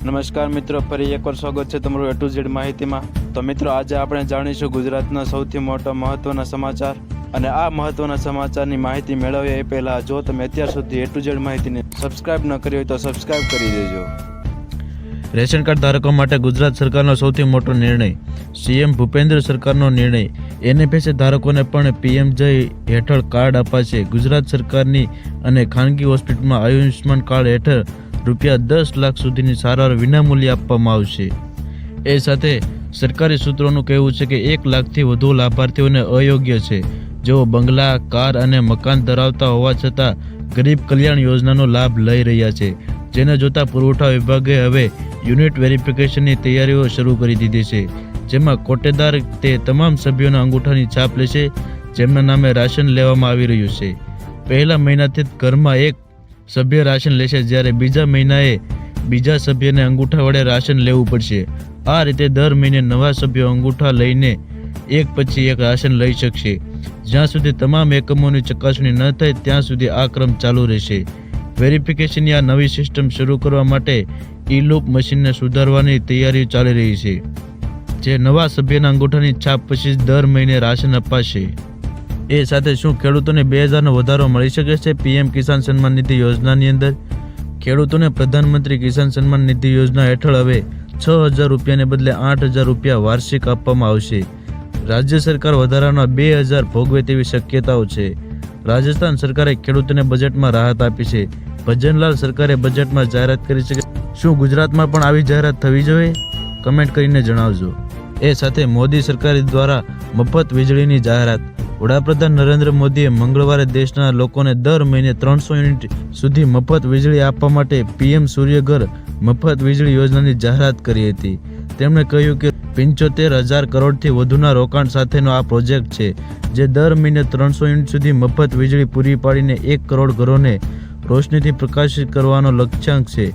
નમસ્કાર મિત્રો, ફરી એકવાર સ્વાગત છે તમારું A to Z માહિતીમાં। તો મિત્રો, આજે આપણે જાણીશું ગુજરાતના સૌથી મોટા મહત્વના સમાચાર, અને આ મહત્વના સમાચારની માહિતી મેળવીએ એ પહેલાં જો તમે અત્યાર સુધી A to Z માહિતીને સબસ્ક્રાઇબ ન કરી હોય તો સબસ્ક્રાઇબ કરી દેજો। રેશન કાર્ડ ધારકો માટે ગુજરાત સરકારનો સૌથી મોટો નિર્ણય। સીએમ ભૂપેન્દ્ર સરકારનો નિર્ણય। NFS ધારકોને પણ PMJય હેઠળ કાર્ડ અપાશે। ગુજરાત સરકારની અને ખાનગી હોસ્પિટલમાં આયુષ્માન કાર્ડ હેઠળ ₹10 લાખ સુધીની સારવાર વિનામૂલ્યે આપવામાં આવશે। એ સાથે સરકારી સૂત્રોનું કહેવું છે કે 1 લાખથી વધુ લાભાર્થીઓને અયોગ્ય છે, જેઓ બંગલા, કાર અને મકાન ધરાવતા હોવા છતાં ગરીબ કલ્યાણ યોજનાનો લાભ લઈ રહ્યા છે, જેને જોતા પુરવઠા વિભાગે હવે યુનિટ વેરિફિકેશનની તૈયારીઓ શરૂ કરી દીધી છે, જેમાં કોટેદાર તે તમામ સભ્યોના અંગૂઠાની છાપ લેશે જેમના નામે રાશન લેવામાં આવી રહ્યું છે। પહેલા મહિનાથી ઘરમાં એક સભ્ય રાશન લેશે, જ્યારે બીજા મહિનાએ બીજા સભ્યને અંગૂઠા વડે રાશન લેવું પડશે। આ રીતે દર મહિને નવા સભ્યો અંગૂઠા લઈને એક પછી એક રાશન લઈ શકશે। જ્યાં સુધી તમામ એકમોની ચકાસણી ન થાય ત્યાં સુધી આ ક્રમ ચાલુ રહેશે। વેરિફિકેશનની આ નવી સિસ્ટમ શરૂ કરવા માટે ઈ-લૂપ મશીનને સુધારવાની તૈયારી ચાલી રહી છે, જે નવા સભ્યના અંગૂઠાની છાપ પછી દર મહિને રાશન અપાશે। એ સાથે શું ખેડૂતોને 2000નો વધારો મળી શકે છે? PM કિસાન સન્માન નિધિ યોજનાની અંદર ખેડૂતોને પ્રધાનમંત્રી કિસાન સન્માન નિધિ યોજના હેઠળ હવે ₹6000ને બદલે ₹8000 વાર્ષિક આપવામાં આવશે। રાજ્ય સરકાર વધારાના 2000 ભોગવે તેવી શક્યતાઓ છે। રાજસ્થાન સરકારે ખેડૂતોને બજેટમાં રાહત આપી છે। ભજનલાલ સરકારે બજેટમાં જાહેરાત કરી છે। શું ગુજરાતમાં પણ આવી જાહેરાત થવી જોઈએ? કમેન્ટ કરીને જણાવજો। એ સાથે મોદી સરકાર દ્વારા મફત વીજળીની જાહેરાત। વડાપ્રધાન નરેન્દ્ર મોદીએ મંગળવારે દેશના લોકોને દર મહિને 300 યુનિટ સુધી મફત વીજળી આપવા માટે PM સૂર્યઘર મફત વીજળી યોજનાની જાહેરાત કરી હતી। તેમણે કહ્યું કે 75,000 કરોડથી વધુના રોકાણ સાથેનો આ પ્રોજેક્ટ છે, જે દર મહિને 300 યુનિટ સુધી મફત વીજળી પૂરી પાડીને 1 કરોડ ઘરોને રોશનીથી પ્રકાશિત કરવાનો લક્ષ્યાંક છે।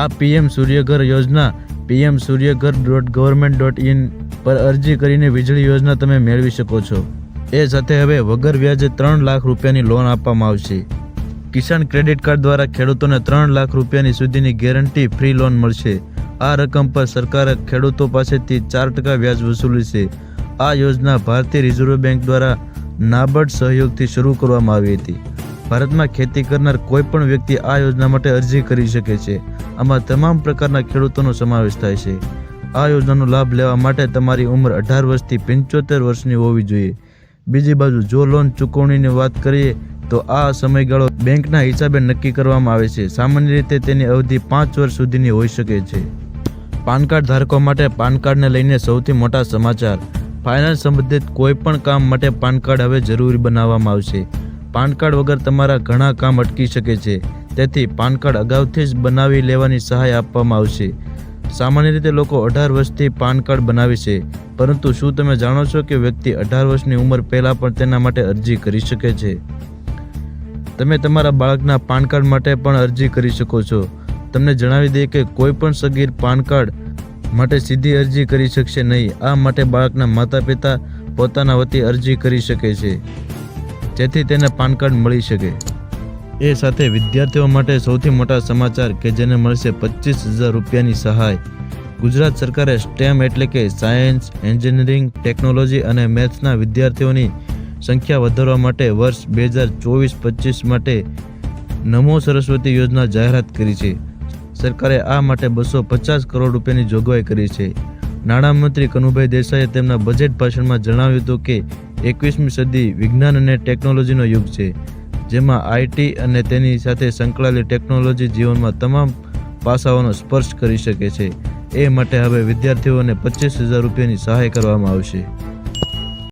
આ PM સૂર્યઘર યોજના pmsuryaghar.government.in પર અરજી કરીને વીજળી યોજના તમે મેળવી શકો છો। એ સાથે હવે વગર વ્યાજે ₹3 લાખ લોન આપવામાં આવશે। કિસાન ક્રેડિટ કાર્ડ દ્વારા ખેડૂતોને ₹3 લાખ સુધીની ગેરંટી ફ્રી લોન મળશે। આ રકમ પર સરકારે ખેડૂતો પાસેથી 4% વ્યાજ વસૂલશે। આ યોજના ભારતીય રિઝર્વ બેંક દ્વારા નાબાર્ડ સહયોગથી શરૂ કરવામાં આવી હતી। ભારતમાં ખેતી કરનાર કોઈ પણ વ્યક્તિ આ યોજના માટે અરજી કરી શકે છે। આમાં તમામ પ્રકારના ખેડૂતોનો સમાવેશ થાય છે। આ યોજનાનો લાભ લેવા માટે તમારી ઉંમર 18 વર્ષથી 75 વર્ષની હોવી જોઈએ। બીજી બાજુ જો લોન ચૂકવણીની વાત કરીએ તો આ સમયગાળો બેંકના હિસાબે નક્કી કરવામાં આવે છે। સામાન્ય રીતે તેની અવધિ 5 વર્ષ સુધીની હોઈ શકે છે। પાન કાર્ડ ધારકો માટે પાન કાર્ડને લઈને સૌથી મોટા સમાચાર। ફાઇનાન્સ સંબંધિત કોઈ પણ કામ માટે પાન કાર્ડ હવે જરૂરી બનાવવામાં આવશે। પાન કાર્ડ વગર તમારા ઘણા કામ અટકી શકે છે, તેથી પાન કાર્ડ અગાઉથી જ બનાવી લેવાની સહાય આપવામાં આવશે। સામાન્ય રીતે લોકો 18 વર્ષથી પાન કાર્ડ બનાવે છે, પરંતુ શું તમે જાણો છો કે વ્યક્તિ 18 વર્ષની ઉંમર પહેલાં પણ તેના માટે અરજી કરી શકે છે? તમે તમારા બાળકના પાન કાર્ડ માટે પણ અરજી કરી શકો છો। તમને જણાવી દઈએ કે કોઈ પણ સગીર પાન કાર્ડ માટે સીધી અરજી કરી શકશે નહીં। આ માટે બાળકના માતા પિતા પોતાના વતી અરજી કરી શકે છે, જેથી તેને પાન કાર્ડ મળી શકે। એ સાથે વિદ્યાર્થીઓ માટે સૌથી મોટા સમાચાર કે જેને મળશે ₹25,000ની સહાય। ગુજરાત સરકારે STEM એટલે કે સાયન્સ, એન્જિનિયરિંગ, ટેકનોલોજી અને મેથ્સના વિદ્યાર્થીઓની સંખ્યા વધારવા માટે વર્ષ 2024-25 માટે નમો સરસ્વતી યોજના જાહેરાત કરી છે। સરકારે આ માટે ₹250 કરોડની જોગવાઈ કરી છે। નાણામંત્રી કનુભાઈ દેસાઈએ તેમના બજેટ ભાષણમાં જણાવ્યું હતું કે 21મી સદી વિજ્ઞાન અને ટેકનોલોજીનો યુગ છે, જેમાં IT અને તેની સાથે સંકળાયેલી ટેકનોલોજી જીવનમાં તમામ પાસાઓનો સ્પર્શ કરી શકે છે। એ માટે હવે વિદ્યાર્થીઓને ₹25,000ની સહાય કરવામાં આવશે।